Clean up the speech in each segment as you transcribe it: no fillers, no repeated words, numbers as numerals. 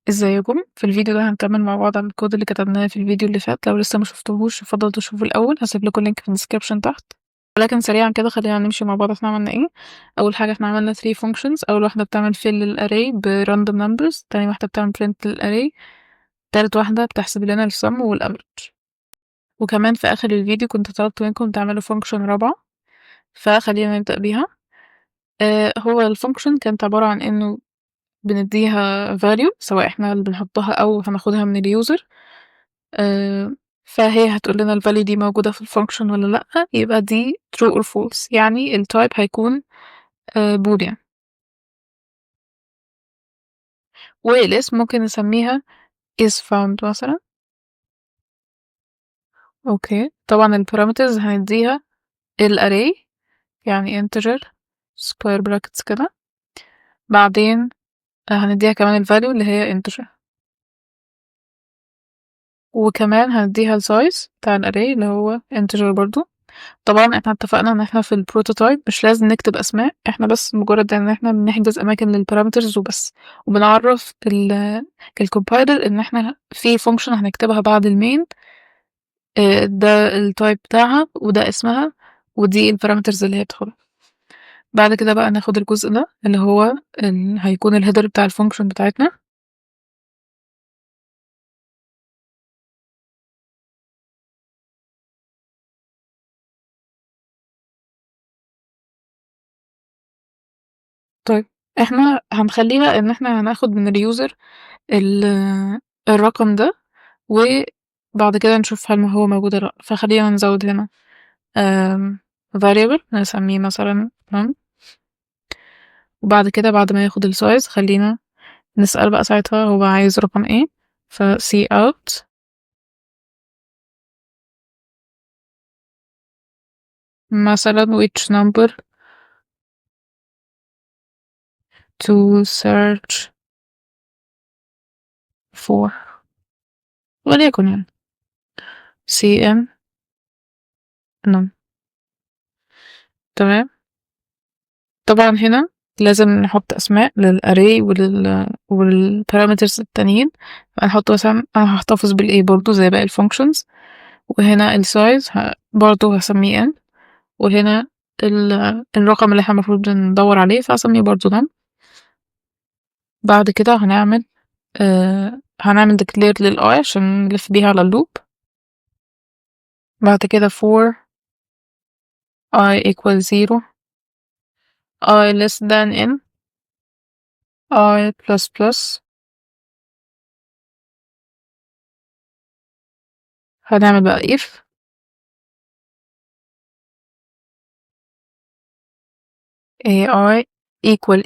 ازيكم؟ في الفيديو ده هنكمل مع بعض على الكود اللي كتبناه في الفيديو اللي فات. لو لسه ما شفتوهوش يفضل تشوفه الاول، هسيب لكم اللينك في الديسكربشن تحت. ولكن سريعا كده خلينا نمشي مع بعض. احنا عملنا ايه؟ اول حاجه احنا عملنا 3 functions. اول واحده بتعمل fill للاري ب random numbers، تاني واحده بتعمل print للاري، تالت واحده بتحسب لنا السم والافريج. وكمان في اخر الفيديو كنت طلبت منكم تعملوا function رابعه، فخلينا نبدا بيها. هو الفانكشن كانت عباره عن انه بنديها value، سواء احنا اللي بنحطها او هناخدها من اليوزر. آه، فهي هتقول لنا ال value دي موجودة في الفانكشن ولا لأ، يبقى دي true or false، يعني ال type هيكون boolean. والاسم ممكن نسميها is found مثلا. اوكي، طبعا ال parameters هنديها ال array، يعني integer square brackets كده. بعدين هنديها كمان ال value اللي هي integer، وكمان هنديها ال size بتاع ال array اللي هو integer برضو. طبعا احنا اتفقنا ان احنا في البروتوتايب مش لازم نكتب اسماء، احنا بس مجرد ان احنا بنحجز اماكن للبارامترز وبس، وبنعرف الكومبايلر ان احنا في فانكشن هنكتبها بعد المين. ده التايب بتاعها وده اسمها ودي البارامترز اللي هي بتاخدها. بعد كده بقى ناخد الجزء ده اللي هو هيكون الهيدر بتاع الفانكشن بتاعتنا. طيب احنا هنخليها ان احنا هناخد من اليوزر الرقم ده، وبعد كده نشوف هل هو موجود ولا لأ. فخلينا نزود هنا um, variable نسميه مثلا num. وبعد كده بعد ما ياخد السايز خلينا نسأل بقى ساعتها هو عايز رقم ايه. ف cout مثلا which number to search for، وليكن يعني cm num. تمام. طبعا هنا لازم نحط اسماء للاري والبارامترز التانيين. هنحط مثلا انا هحتفظ بالاي برضو زي باقي الفانكشنز، وهنا السايز برضو هسميه n، وهنا الرقم اللي احنا المفروض ندور عليه فهسميه برضو ده. بعد كده هنعمل declare للI عشان نلف بيها على اللوب. بعد كده for I equals 0 I less than n I plus plus. هنعمل بقى if AI equal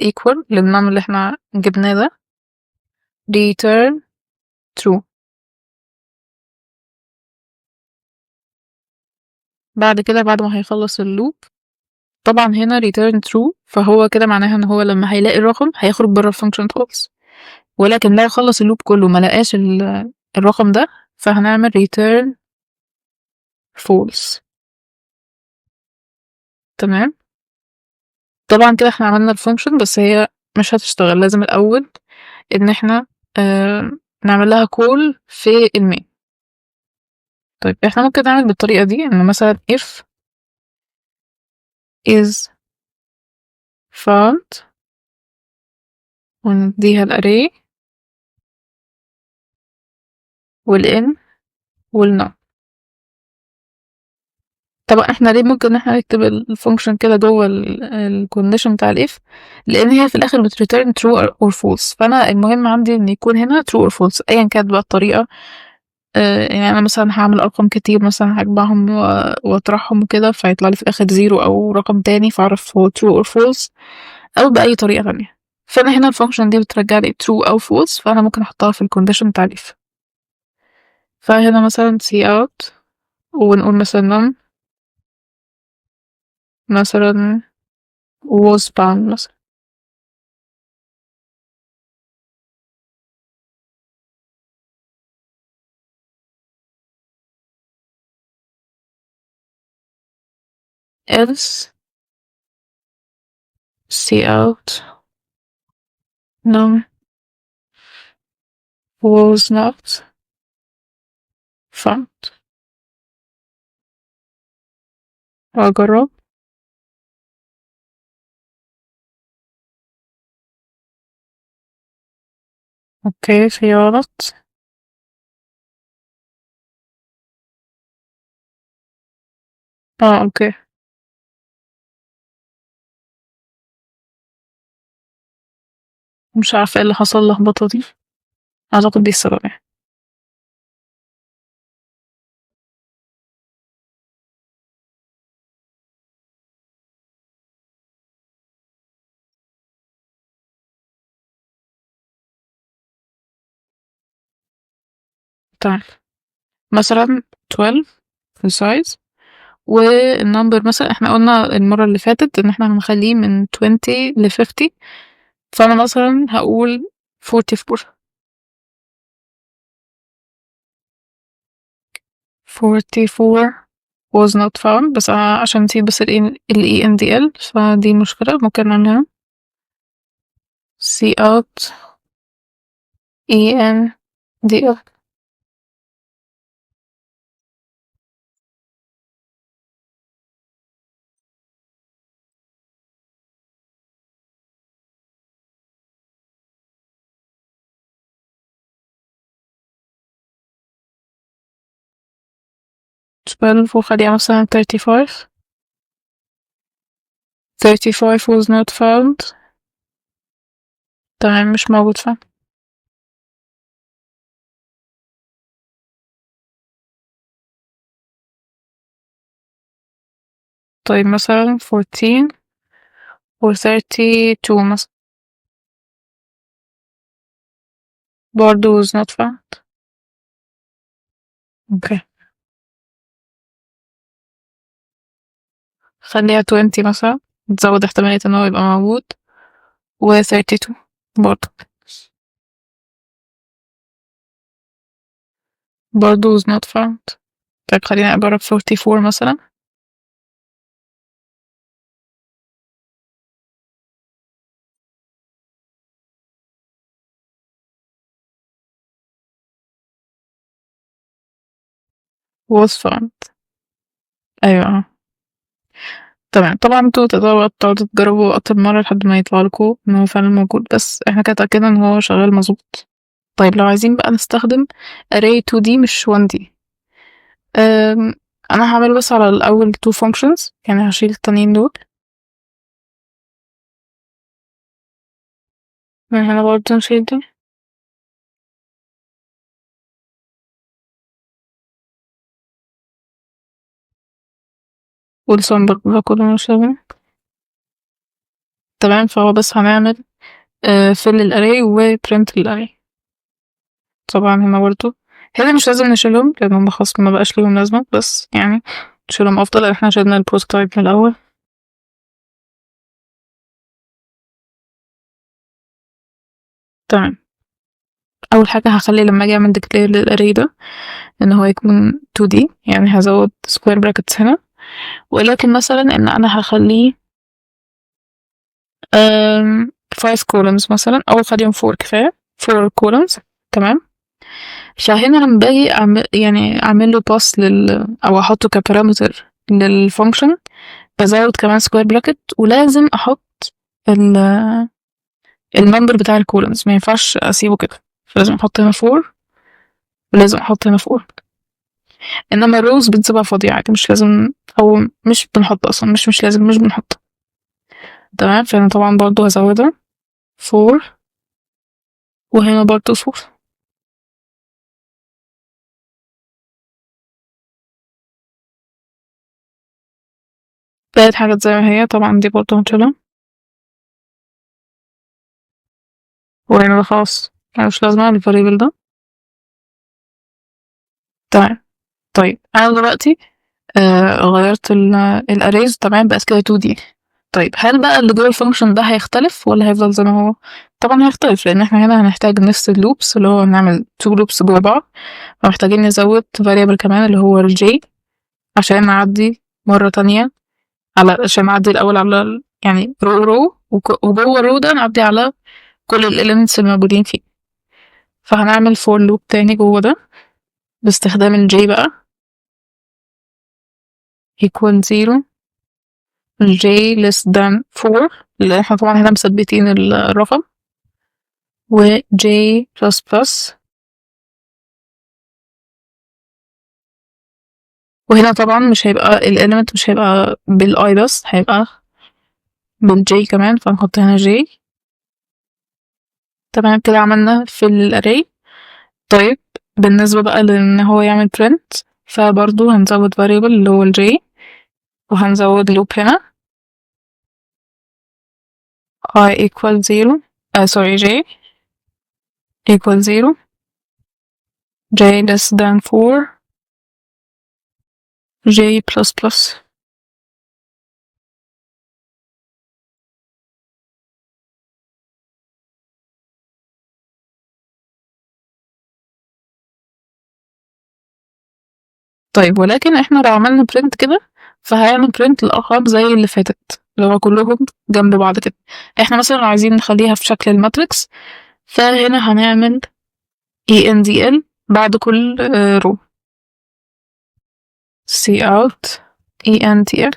للنم اللي احنا جبناه ده return true. بعد كده بعد ما هيخلص اللوب، طبعا هنا return true، فهو كده معناها ان هو لما هيلاقي الرقم هيخرج بره الفانكشن خالص، ولكن لا يخلص اللوب كله ما لقاش الرقم ده، فهنعمل return false. تمام. طبعا كده احنا عملنا الفانكشن بس هي مش هتشتغل، لازم الاول ان احنا آه نعمل لها call في المين. طيب احنا ممكن نعمل بالطريقة دي ان مثلا if is found ونديها الاري والin والnum. طبعا احنا ليه ممكن ان احنا نكتب الفانكشن كده جوه الكونديشن بتاع الاف، لان هي في الاخر بتريتيرن true or false، فانا المهم عندي ان يكون هنا true or false ايا كانت بقى الطريقه. يعني انا مثلا هعمل ارقام كتير، مثلا هجمعهم واطرحهم وكده فيطلع لي في الاخر زيرو او رقم تاني فاعرف هو true or false، او باي طريقه تانية. فانا هنا الفانكشن دي بترجع لي true او false، فانا ممكن احطها في الكونديشن بتاع الاف. فهنا مثلا cout ونقول مثلا مثلا was bound مثلا. else cout num was not found. أجرب. اوكي في غلط. اوكي. مش عارفة ايه اللي حصل اللخبطة دي، اعتقد دي السبب يعني. طيب مثلا 12 في السايز، والنمبر مثلا احنا قلنا المرة اللي فاتت ان احنا هنخليه من 20 ل 50، فانا مثلا هقول 44. 44 was not found، بس عشان نسيت بس ال ENDL فدي مشكلة، ممكن نعملها see out ENDL. 12 وخليها مثلا 35. 35 was not found. تمام مش موجود فعلا. طيب مثلا 14 و 32 مثلا برضه was not found. اوكي خليها 20 مثلا، تزود احتمالية ان هو يبقى موجود، و 32 برضه was not found. طيب خلينا اجرب 44 مثلا. was found. ايوه تمام. طبعا انتوا تقعدوا تجربوا اكتر من مرة لحد ما يطلع لكم ان هو فعلا موجود، بس احنا كده اتأكدنا ان هو شغال مظبوط. طيب لو عايزين بقى نستخدم array 2D مش 1D، أم، انا هعمل بس على الاول two functions، يعني هشيل التانيين دول من هنا برضه، نشيل دي والسم برضه ده كله مش لازم. تمام فهو بس هنعمل fill الاري و print الاري. طبعا هنا برضه هنا مش لازم نشيلهم لان هم خلاص ما بقاش ليهم لازمة، بس يعني نشيلهم افضل لان احنا شيلنا البروتوتايب من الاول. تمام اول حاجة هخلي لما اجي اعمل declare للاري ده ان هو يكون 2D، يعني هزود square brackets هنا، ولكن مثلا ان انا هخليه 5 columns مثلا، او خليهم 4 كفاية 4 columns. تمام فهنا لما باجي يعني اعمل له باس او احطه كبارامتر للفانكشن، بزود كمان سكوير براكت، ولازم احط ال النمبر بتاع الكولومز، ما ينفعش اسيبه كده، فلازم احط هنا 4 ولازم احط هنا 4. انما الروز بنسيبها فاضية عادي، مش لازم، او مش بنحط اصلا، مش لازم، مش بنحط. تمام فانا طبعا برضو هزودها 4 وهنا برضو 4. بقت حاجات زي ما هي، طبعا دي برضو هنشيلها، وهنا ده خلاص ملوش لازمة الفاريبل ده. تمام طيب انا دلوقتي غيرت الاريز، تمام بقت كده 2D. طيب هل بقى اللي جوه الفانكشن ده هيختلف ولا هيفضل زي ما هو؟ طبعا هيختلف لان احنا هنا هنحتاج نفس اللوبس، اللي هو نعمل 2 لوبس جوه بعض، فمحتاجين نزود variable كمان اللي هو الj عشان نعدي مرة تانية، عشان نعدي الأول على يعني رو وجوه الرو ده نعدي على كل الاليمنتس الموجودين فيه. فهنعمل for loop تاني جوه ده باستخدام ال j بقى equal 0 j less than 4 اللي احنا طبعا هنا مثبتين الرقم و j plus plus. وهنا طبعا مش هيبقى ال element مش هيبقى بال I بس هيبقى بال j كمان فنحط هنا j. تمام كده عملنا في الاري. طيب بالنسبة بقى لان هو يعمل print فبرضو هنزود variable اللي هو ال j وهنزود loop هنا I equal 0 sorry j equal 0 j less than 4 j plus plus. طيب ولكن احنا لو عملنا print كده فهيعمل print الأرقام زي اللي فاتت اللي هو كلهم جنب بعض كده. احنا مثلا عايزين نخليها في شكل الماتريكس فهنا هنعمل ENDL بعد كل row cout ENTL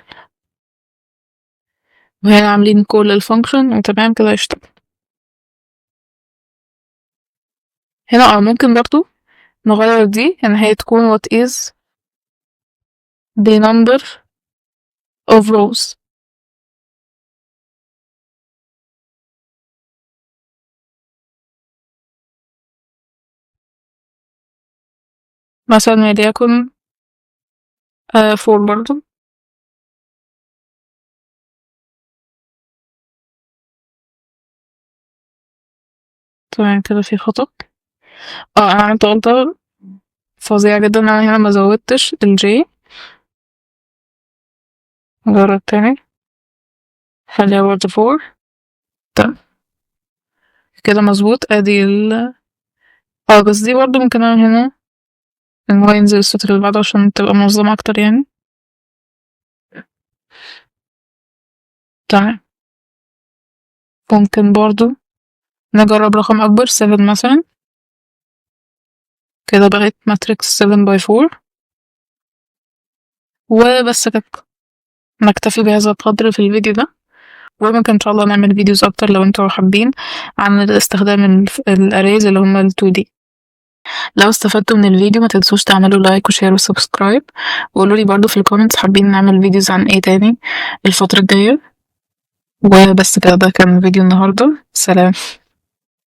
وهنا عاملين كل الفانكشن وتمام كده يشتغل. هنا ممكن برضو نغير دي يعني هي تكون what is the number of rows. مثلا وليكن 4 برضو. تمام كده في خطأ. انا عملت غلطة فظيعة جدا انا هنا ما زودتش ال J. نجرب تاني خليها برضه 4. تمام كده مظبوط ادي بس دي برضه ممكن اعمل هنا ان هو ينزل السطر اللي بعده عشان تبقى منظمة اكتر يعني. تمام ممكن برضه نجرب رقم اكبر 7 مثلا كده بقت ماتريكس 7 باي 4 وبس كده. نكتفي بهذا القدر في الفيديو ده وممكن ان شاء الله نعمل فيديوز اكتر لو انتوا حابين عن استخدام الاريز اللي هما ال 2D. لو استفدتوا من الفيديو ما تنسوش تعملوا لايك وشير وسبسكرايب وقولولي برضو في الكومنتس حابين نعمل فيديوز عن ايه تاني الفترة الجاية. وبس كده ده كان فيديو النهاردة. سلام.